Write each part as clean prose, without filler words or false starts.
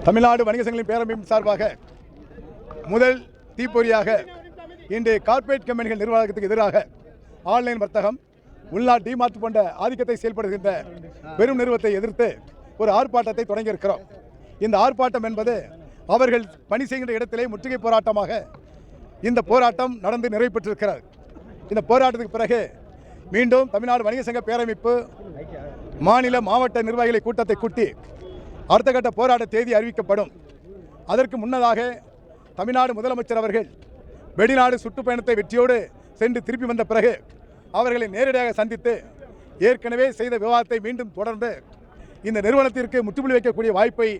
தமிழ்நாடு வணிக சங்கங்களின் பேரமைப்பின் சார்பாக முதல் தீப்பொறியாக இன்று கார்ப்பரேட் கம்பெனிகள் நிர்வாகத்துக்கு எதிராக ஆன்லைன் வர்த்தகம் உள்நாட்டு டிமார்ட் போன்ற ஆதிக்கத்தை செயல்படுகின்ற பெரும் நிறுவனத்தை எதிர்த்து ஒரு ஆர்ப்பாட்டத்தை தொடங்கியிருக்கிறோம். இந்த ஆர்ப்பாட்டம் என்பது அவர்கள் பணி செய்கின்ற இடத்திலே முற்றுகை போராட்டமாக இந்த போராட்டம் நடந்து நிறைவு பெற்றிருக்கிறது. இந்த போராட்டத்துக்கு பிறகு மீண்டும் தமிழ்நாடு வணிக சங்க பேரமைப்பு மாநில மாவட்ட நிர்வாகிகளை கூட்டத்தை கூட்டி அடுத்த கட்ட போராட்ட தேதி அறிவிக்கப்படும். அதற்கு முன்னதாக தமிழ்நாடு முதலமைச்சர் அவர்கள் வெளிநாடு சுற்றுப்பயணத்தை வெற்றியோடு சென்று திருப்பி வந்த பிறகு அவர்களை நேரடியாக சந்தித்து ஏற்கனவே செய்த விவாதத்தை மீண்டும் தொடர்ந்து இந்த நிறுவனத்திற்கு முற்றுப்புள்ளி வைக்கக்கூடிய வாய்ப்பை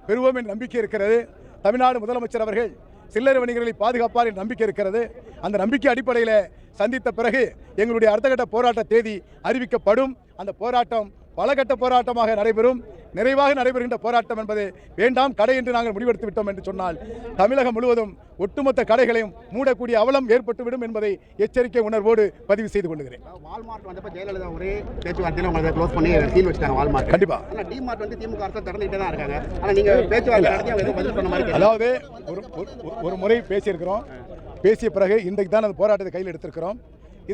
பெறுவோம் என்ற நம்பிக்கை இருக்கிறது. தமிழ்நாடு முதலமைச்சர் அவர்கள் சில்லறை வணிகர்களை பாதுகாப்பார் என்ற நம்பிக்கை இருக்கிறது. அந்த நம்பிக்கை அடிப்படையில் சந்தித்த பிறகு எங்களுடைய அடுத்த கட்ட போராட்ட தேதி அறிவிக்கப்படும். அந்த போராட்டம் பல கட்ட போராட்டமாக நடைபெறும். நிறைவாக நடைபெறுகின்ற போராட்டம் என்பது வேண்டாம் கடை என்று நாங்கள் முடிவெடுத்து விட்டோம் என்று சொன்னால் தமிழகம் முழுவதும் ஒட்டுமொத்த கடைகளையும் மூடக்கூடிய அவலம் ஏற்பட்டுவிடும் என்பதை எச்சரிக்கை உணர்வோடு பதிவு செய்து கொள்கிறேன். வால்மார்ட் வந்தப்ப ஜெயலலிதா ஒரே பேச்சுவார்த்தையில் உங்களை க்ளோஸ் பண்ணி சீல் வச்சிட்டாங்க வால்மார்ட். கண்டிப்பா. ஆனால் டிமார்ட் வந்து திமுக அரசு திறந்துகிட்டே தான் இருக்காங்க. ஆனால் நீங்கள் பேச்சுவார்த்தை நடத்தி அவங்க எதுவும் பதில் சொன்ன மாதிரி. அதாவது ஒரு முறை பேசியிருக்கிறோம். பேசிய பிறகு இன்றைக்கு தான் அந்த போராட்டத்தை கையில் எடுத்திருக்கிறோம்.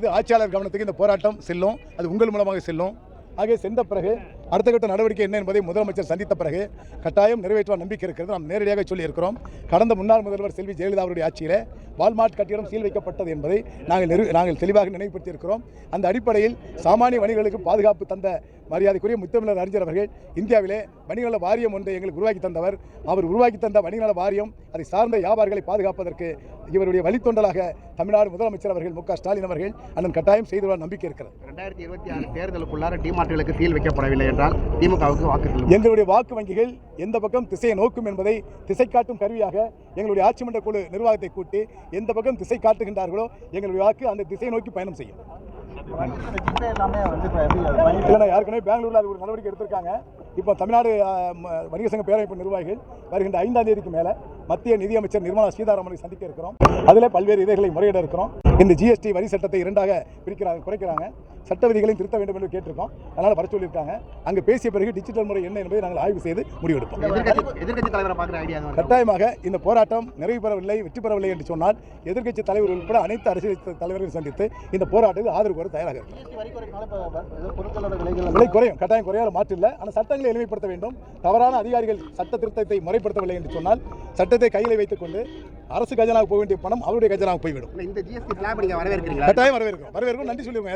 இது ஆட்சியாளர் கவனத்துக்கு இந்த போராட்டம் செல்லும். அது உங்கள் மூலமாக செல்லும். ஆகிய சென்ற பிறகு அடுத்த கட்ட நடவடிக்கை என்ன என்பதை முதலமைச்சர் சந்தித்த பிறகு கட்டாயம் நிறைவேற்ற நம்பிக்கை இருக்கிறது. நாம் நேரடியாக சொல்லியிருக்கிறோம். கடந்த முன்னாள் முதல்வர் செல்வி ஜெயலலிதா அவருடைய ஆட்சியில் வால்மார்ட் கட்டிடம் சீல் வைக்கப்பட்டது என்பதை நாங்கள் தெளிவாக நினைவுபடுத்தியிருக்கிறோம். அந்த அடிப்படையில் சாமானிய வணிகர்களுக்கு பாதுகாப்பு தந்த மரியாதைக்குரிய முத்தமிழர் அறிஞர் அவர்கள் இந்தியாவிலே வணிகநல வாரியம் ஒன்றை எங்களுக்கு உருவாக்கி தந்தவர். அவர் உருவாக்கி தந்த வணிகநல வாரியம் அதை சார்ந்த வியாபாரிகளை பாதுகாப்பதற்கு இவருடைய வழித்தொண்டலாக தமிழ்நாடு முதலமைச்சர் அவர்கள் மு க ஸ்டாலின் அவர்கள் அதன் கட்டாயம் செய்து நம்பிக்கை இருக்கிறது. 2026 தேர்தலுக்குள்ளார டிமார்ட்டுகளுக்கு சீல் வைக்கப்படவில்லை என்றால் திமுகவுக்கு வாக்கு செல்லும். எங்களுடைய வாக்கு வங்கிகள் எந்த பக்கம் திசையை நோக்கும் என்பதை திசை காட்டும் கருவியாக எங்களுடைய ஆட்சி மன்ற குழு நிர்வாகத்தை கூட்டி எந்த பக்கம் திசை காட்டுகின்றார்களோ எங்களுடைய வாக்கு அந்த திசையை நோக்கி பயணம் செய்யும். ஏற்கனவே பெங்களூரில் அது ஒரு நடவடிக்கை எடுத்திருக்காங்க. இப்போ தமிழ்நாடு வணிக சங்க பேரமைப்பு நிர்வாகிகள் வருகின்ற 5ஆம் தேதிக்கு மேலே மத்திய நிதியமைச்சர் நிர்மலா சீதாராமனை சந்திக்க இருக்கிறோம். அதில் பல்வேறு இதைகளை முறையிட இருக்கிறோம். இந்த ஜிஎஸ்டி வரி சட்டத்தை 2ஆக குறைக்கிறாங்க. சட்ட விதிகளையும் திருத்த வேண்டும் என்று கேட்டிருக்கோம். அதனால் வர சொல்லியிருக்காங்க. அங்கே பேசிய பிறகு டிஜிட்டல் முறை என்ன என்பதை நாங்கள் ஆய்வு செய்து முடிவெடுப்போம். எதிர்க்கட்சி தலைவரை பார்க்குற ஐடியா கட்டாயமாக இந்த போராட்டம் நிறைவு பெறவில்லை, வெற்றி பெறவில்லை என்று சொன்னால் எதிர்க்கட்சி தலைவர்கள் உட்பட அனைத்து அரசியல் தலைவர்கள் சந்தித்து இந்த போராட்டத்துக்கு ஆதரவு கோர தயாராக இருக்கும். விலை குறையும், கட்டாயம் குறையாத மாற்று இல்லை. ஆனால் சட்டங்களை எளிமைப்படுத்த வேண்டும். தவறான அதிகாரிகள் சட்ட திருத்தத்தை முறைப்படுத்தவில்லை என்று சொன்னால் சட்டத்தை கையில் வைத்துக் கொண்டு அரசு கஜனாவுக்கு போக வேண்டிய பணம் அவருடைய கஜனாவுக்கு போய்விடும். இந்த ஜிஎஸ்டி ஸ்லாப் நீங்க வரவேற்கிறீங்களா? கட்டாயம் வரவேற்கிறோம். நன்றி சொல்லுவோம்.